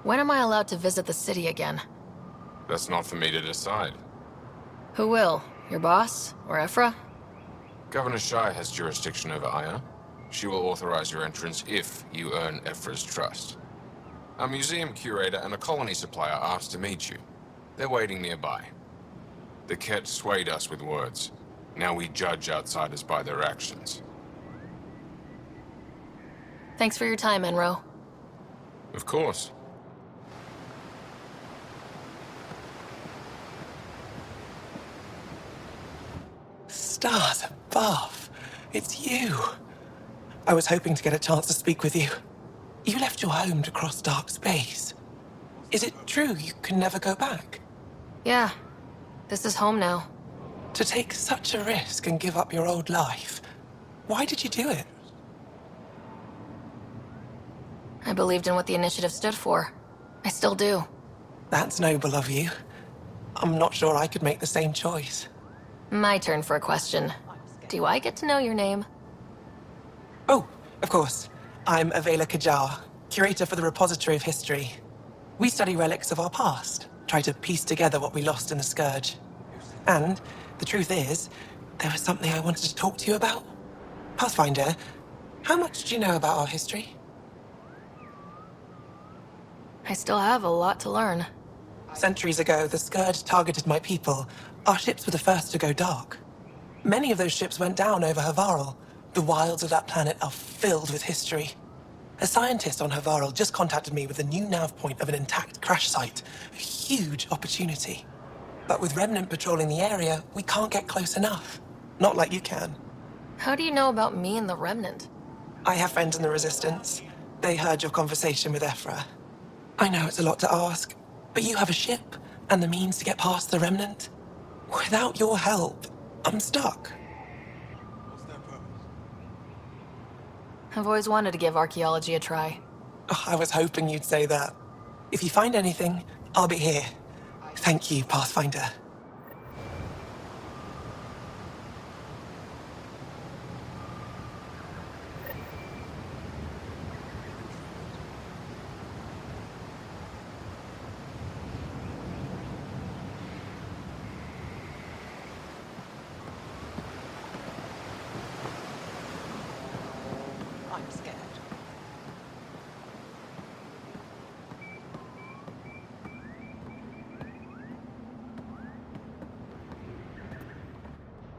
When am I allowed to visit the city again? That's not for me to decide. Who will? Your boss? Or Ephra? Governor Shai has jurisdiction over Aya. She will authorize your entrance if you earn Ephra's trust. A museum curator and a colony supplier asked to meet you. They're waiting nearby. The Ket swayed us with words. Now we judge outsiders by their actions. Thanks for your time, Enro. Of course. Stars above. It's you. I was hoping to get a chance to speak with you. You left your home to cross dark space. Is it true you can never go back? Yeah. This is home now. To take such a risk and give up your old life, why did you do it? I believed in what the initiative stood for. I still do. That's noble of you. I'm not sure I could make the same choice. My turn for a question. Do I get to know your name? Oh, of course. I'm Avela Kajar, curator for the Repository of History. We study relics of our past, try to piece together what we lost in the Scourge. And the truth is, there was something I wanted to talk to you about. Pathfinder, how much do you know about our history? I still have a lot to learn. Centuries ago, the Scourge targeted my people. Our ships were the first to go dark. Many of those ships went down over Havarl. The wilds of that planet are filled with history. A scientist on Havarl just contacted me with a new nav point of an intact crash site. A huge opportunity. But with Remnant patrolling the area, we can't get close enough. Not like you can. How do you know about me and the Remnant? I have friends in the Resistance. They heard your conversation with Ephra. I know it's a lot to ask, but you have a ship and the means to get past the Remnant. Without your help, I'm stuck. I've always wanted to give archaeology a try. Oh, I was hoping you'd say that. If you find anything, I'll be here. Thank you, Pathfinder. I'm scared.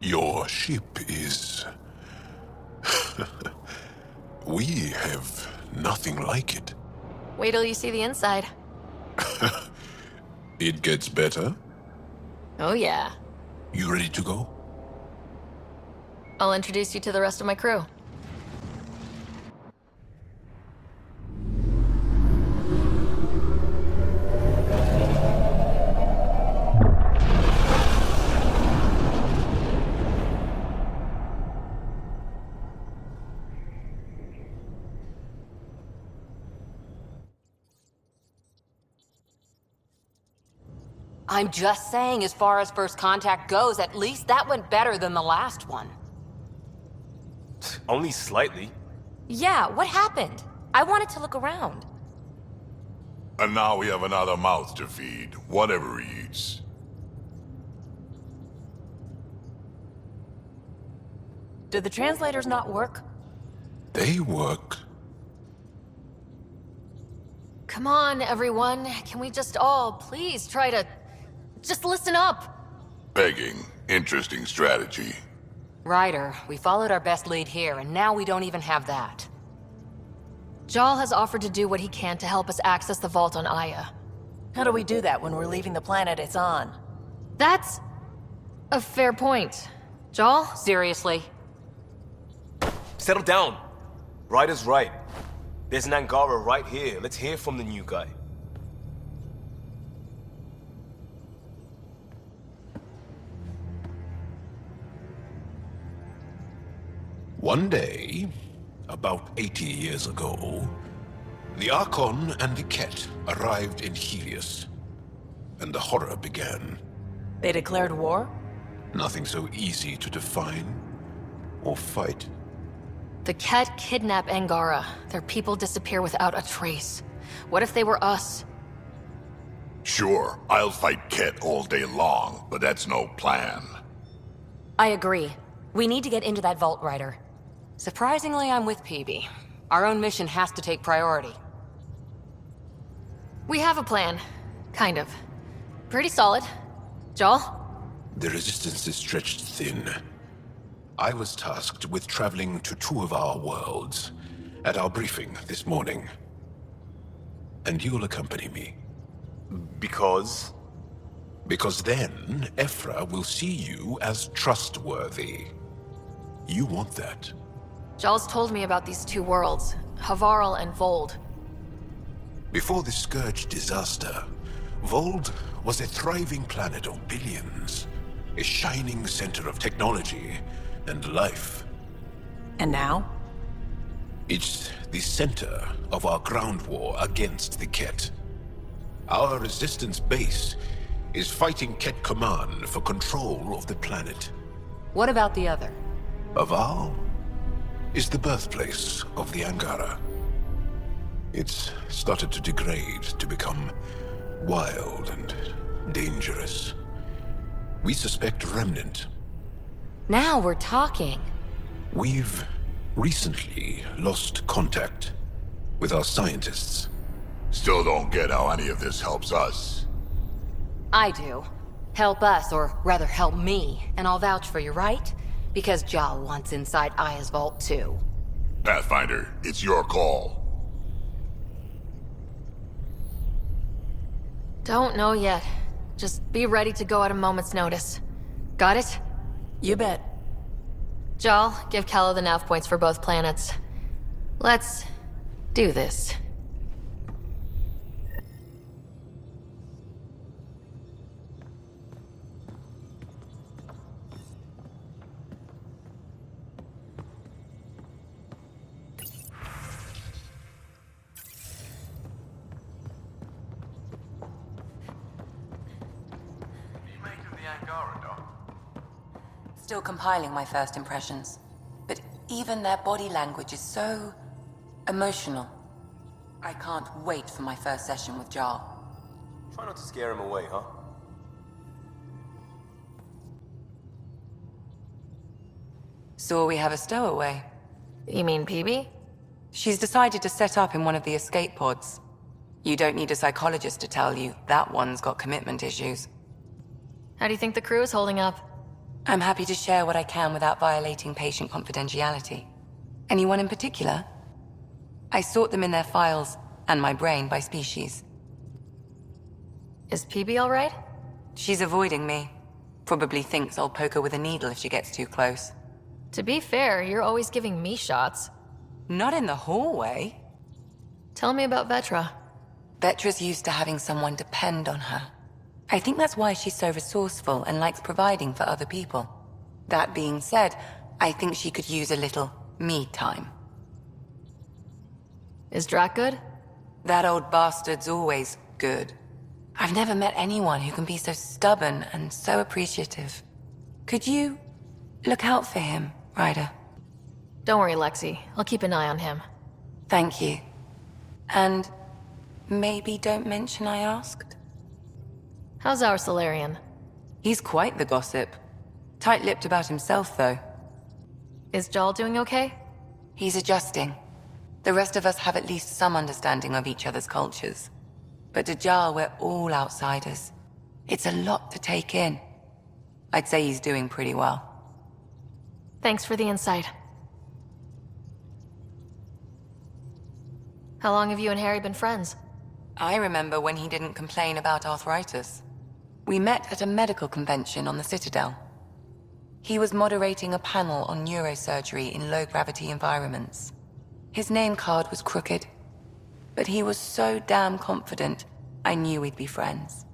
Your ship is... We have nothing like it. Wait till you see the inside. It gets better. Oh yeah. You ready to go? I'll introduce you to the rest of my crew. I'm just saying, as far as first contact goes, at least that went better than the last one. Only slightly. Yeah, what happened? I wanted to look around. And now we have another mouth to feed, whatever he eats. Did the translators not work? They work. Come on, everyone. Can we just all please try to... just listen up? Begging. Interesting strategy. Ryder, we followed our best lead here, and now we don't even have that. Jal has offered to do what he can to help us access the vault on Aya. How do we do that when we're leaving the planet it's on? That's a fair point. Jal? Seriously? Settle down. Ryder's right. There's an Angara right here. Let's hear from the new guy. One day, about 80 years ago, the Archon and the Ket arrived in Helios, and the horror began. They declared war? Nothing so easy to define or fight. The Ket kidnap Angara. Their people disappear without a trace. What if they were us? Sure, I'll fight Ket all day long, but that's no plan. I agree. We need to get into that vault, Ryder. Surprisingly, I'm with PB. Our own mission has to take priority. We have a plan. Kind of. Pretty solid. Joel? The resistance is stretched thin. I was tasked with traveling to two of our worlds at our briefing this morning. And you'll accompany me. Because? Because then, Ephra will see you as trustworthy. You want that. Joel's told me about these two worlds, Havarl and Vold. Before the Scourge disaster, Vold was a thriving planet of billions. A shining center of technology and life. And now? It's the center of our ground war against the Ket. Our resistance base is fighting Ket Command for control of the planet. What about the other? Aval is the birthplace of the Angara. It's started to degrade, to become wild and dangerous. We suspect Remnant. Now we're talking. We've recently lost contact with our scientists. Still don't get how any of this helps us. I do. Help us, or rather help me, and I'll vouch for you, right? Because Jal wants inside Aya's vault too. Pathfinder, it's your call. Don't know yet. Just be ready to go at a moment's notice. Got it? You bet. Jal, give Kala the nav points for both planets. Let's do this. Still compiling my first impressions. But even their body language is so emotional. I can't wait for my first session with Jar. Try not to scare him away, huh? So we have a stowaway. You mean PB? She's decided to set up in one of the escape pods. You don't need a psychologist to tell you that one's got commitment issues. How do you think the crew is holding up? I'm happy to share what I can without violating patient confidentiality. Anyone in particular? I sort them in their files, and my brain by species. Is PB alright? She's avoiding me. Probably thinks I'll poke her with a needle if she gets too close. To be fair, you're always giving me shots. Not in the hallway. Tell me about Vetra. Vetra's used to having someone depend on her. I think that's why she's so resourceful and likes providing for other people. That being said, I think she could use a little me time. Is Drac good? That old bastard's always good. I've never met anyone who can be so stubborn and so appreciative. Could you look out for him, Ryder? Don't worry, Lexi. I'll keep an eye on him. Thank you. And maybe don't mention I asked? How's our Solarian? He's quite the gossip. Tight-lipped about himself, though. Is Jal doing okay? He's adjusting. The rest of us have at least some understanding of each other's cultures. But to Jar, we're all outsiders. It's a lot to take in. I'd say he's doing pretty well. Thanks for the insight. How long have you and Harry been friends? I remember when he didn't complain about arthritis. We met at a medical convention on the Citadel. He was moderating a panel on neurosurgery in low-gravity environments. His name card was crooked, but he was so damn confident, I knew we'd be friends.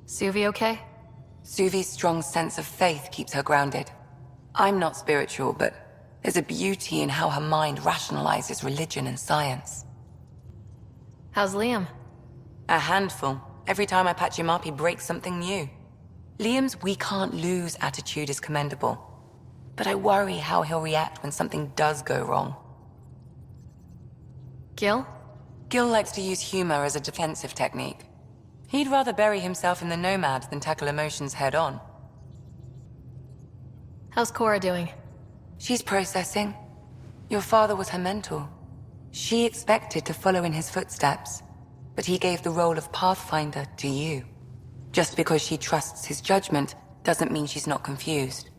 Suvi okay? Suvi's strong sense of faith keeps her grounded. I'm not spiritual, but there's a beauty in how her mind rationalizes religion and science. How's Liam? A handful. Every time I patch him up, he breaks something new. Liam's we can't lose attitude is commendable. But I worry how he'll react when something does go wrong. Gil? Gil likes to use humor as a defensive technique. He'd rather bury himself in the Nomad than tackle emotions head-on. How's Cora doing? She's processing. Your father was her mentor. She expected to follow in his footsteps, but he gave the role of Pathfinder to you. Just because she trusts his judgment doesn't mean she's not confused.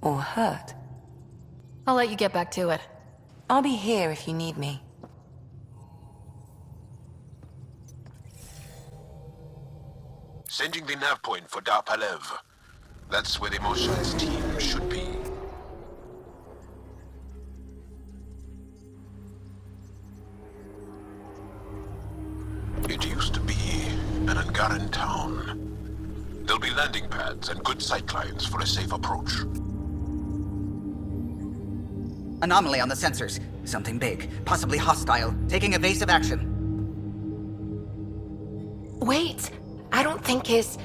Or hurt. I'll let you get back to it. I'll be here if you need me. Sending the nav point for Darpalev. That's where the Motionless team should be. It used to be an Angaran town. There'll be landing pads and good sightlines for a safe approach. Anomaly on the sensors. Something big, possibly hostile, taking evasive action. Wait! I don't think his...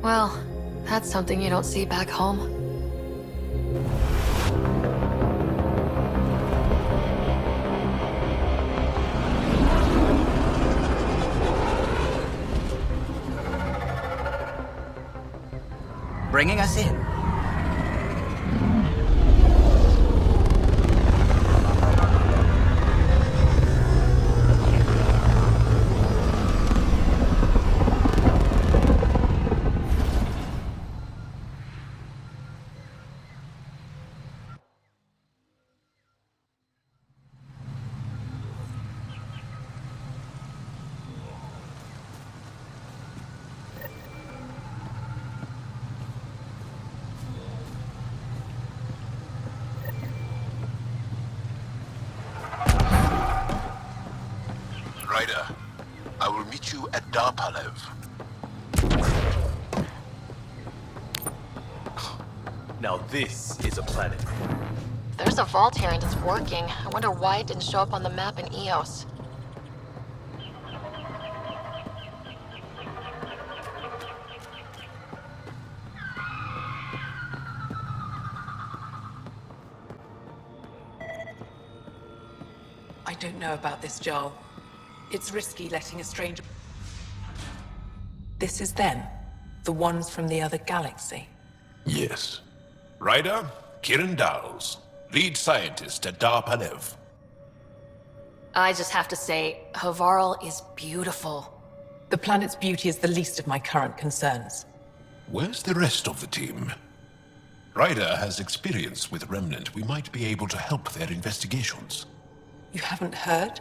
Well, that's something you don't see back home. Bringing us in. Ryder, I will meet you at Darpalev. Now this is a planet. There's a vault here and it's working. I wonder why it didn't show up on the map in EOS. I don't know about this, Joel. It's risky letting a stranger... This is them. The ones from the other galaxy. Yes. Ryder, Kiran Dowles, lead scientist at Darpalev. I just have to say, Havarl is beautiful. The planet's beauty is the least of my current concerns. Where's the rest of the team? Ryder has experience with Remnant. We might be able to help their investigations. You haven't heard?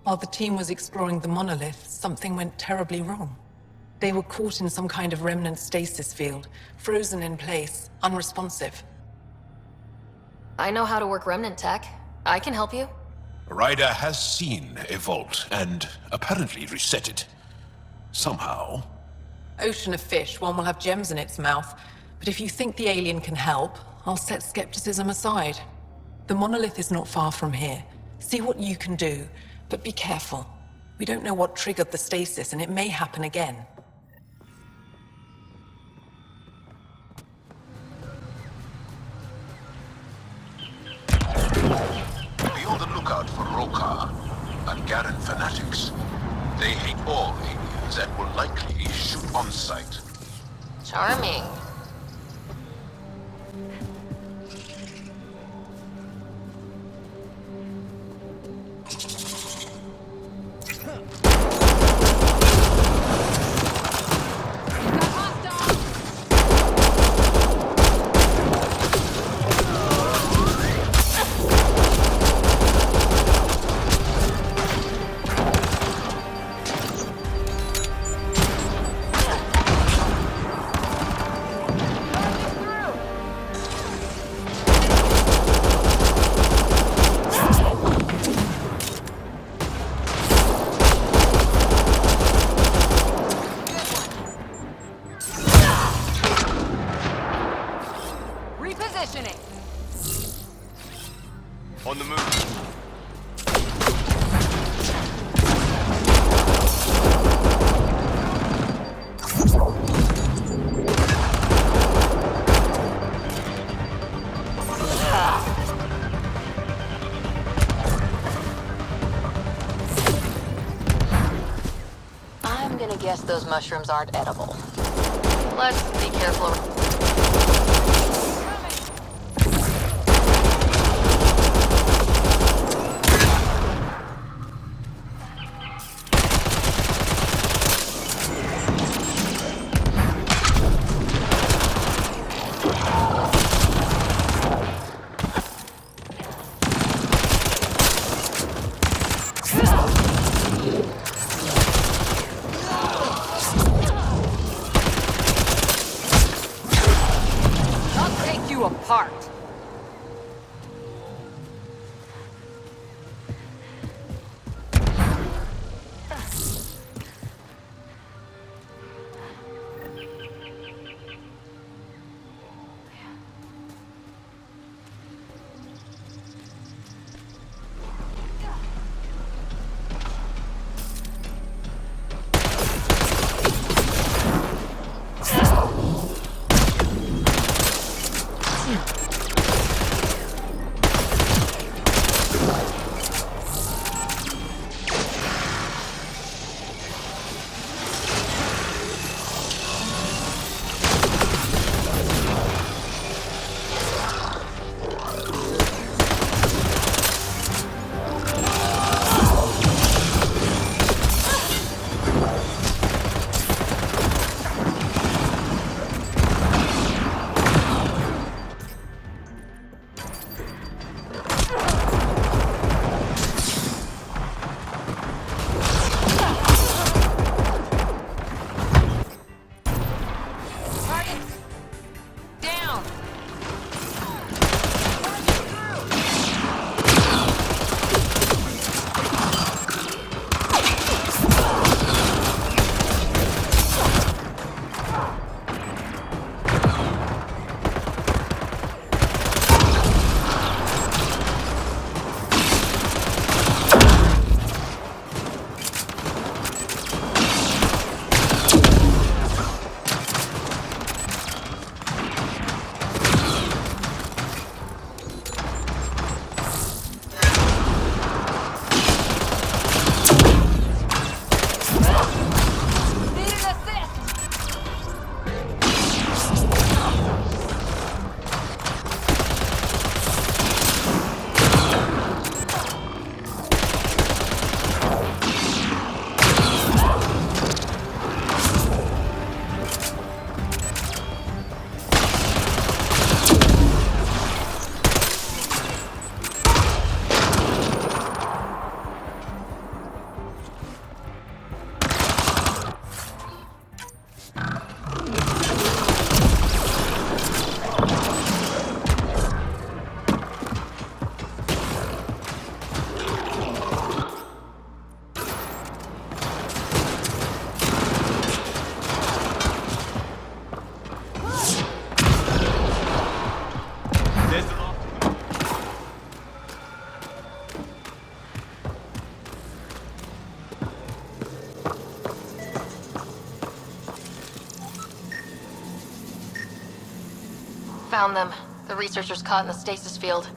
While the team was exploring the monolith, something went terribly wrong. They were caught in some kind of remnant stasis field, frozen in place, unresponsive. I know how to work remnant tech. I can help you. Ryder has seen a vault and apparently reset it. Somehow. Ocean of fish, one will have gems in its mouth. But if you think the alien can help, I'll set skepticism aside. The monolith is not far from here. See what you can do, but be careful. We don't know what triggered the stasis, and it may happen again. Be on the lookout for Rokar and Garen fanatics. They hate all aliens and will likely shoot on sight. Charming. On the move. I'm gonna guess those mushrooms aren't edible. Let's be careful. I'll take you apart. Down! Found them. The researchers caught in the stasis field.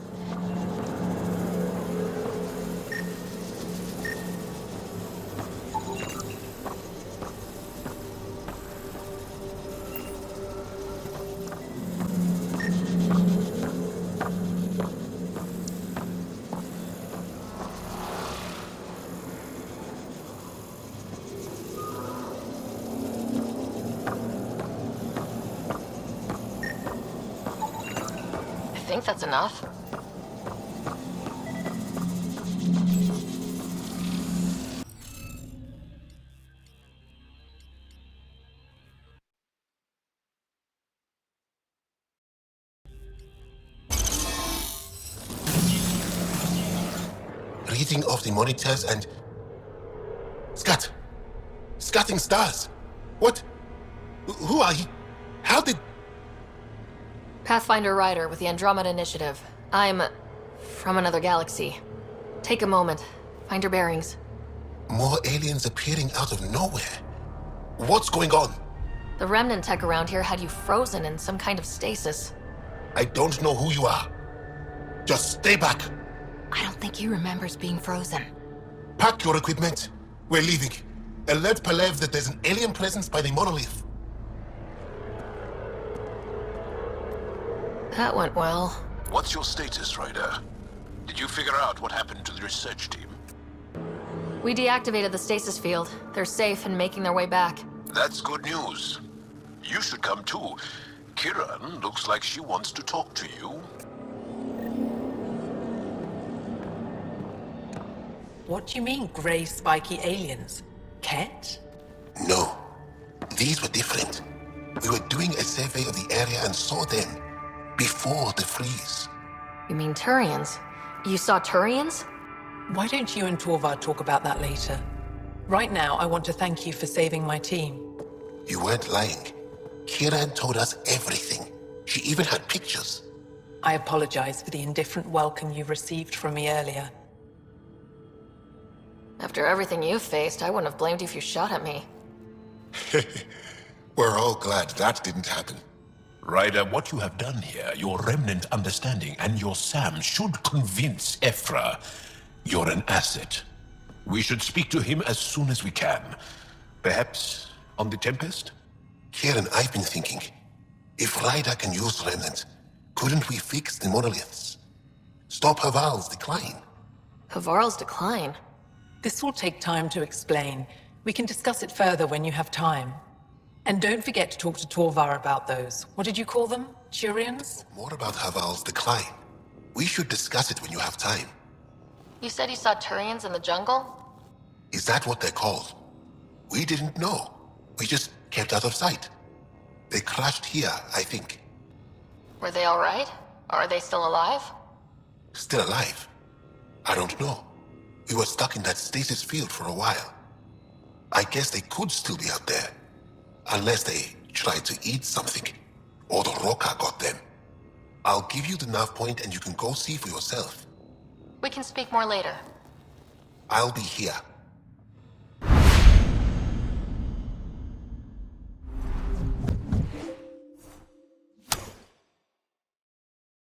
I think that's enough. Reading of the monitors and... Scatting stars. What? Who are you? How did... Pathfinder Rider with the Andromeda Initiative. I'm From another galaxy. Take a moment. Find your bearings. More aliens appearing out of nowhere. What's going on? The remnant tech around here had you frozen in some kind of stasis. I don't know who you are. Just stay back. I don't think he remembers being frozen. Pack your equipment. We're leaving. Alert Palev that there's an alien presence by the monolith. That went well. What's your status, Ryder? Did you figure out what happened to the research team? We deactivated the stasis field. They're safe and making their way back. That's good news. You should come too. Kiran looks like she wants to talk to you. What do you mean, grey spiky aliens? Ket? No. These were different. We were doing a survey of the area and saw them. Before the freeze. You mean Turians? You saw Turians? Why don't you and Torvar talk about that later? Right now, I want to thank you for saving my team. You weren't lying. Kiran told us everything. She even had pictures. I apologize for the indifferent welcome you received from me earlier. After everything you've faced, I wouldn't have blamed you if you shot at me. We're all glad that didn't happen. Ryder, what you have done here, your remnant understanding and your Sam should convince Ephra you're an asset. We should speak to him as soon as we can. Perhaps on the Tempest? Kieran, I've been thinking. If Ryder can use remnant, couldn't we fix the monoliths? Stop Haval's decline? Havarl's decline? This will take time to explain. We can discuss it further when you have time. And don't forget to talk to Torvar about those. What did you call them? Turians? More about Haval's decline. We should discuss it when you have time. You said you saw Turians in the jungle? Is that what they're called? We didn't know. We just kept out of sight. They crashed here, I think. Were they alright? Or are they still alive? Still alive? I don't know. We were stuck in that stasis field for a while. I guess they could still be out there. Unless they tried to eat something. Or the Roca got them. I'll give you the nav point and you can go see for yourself. We can speak more later. I'll be here.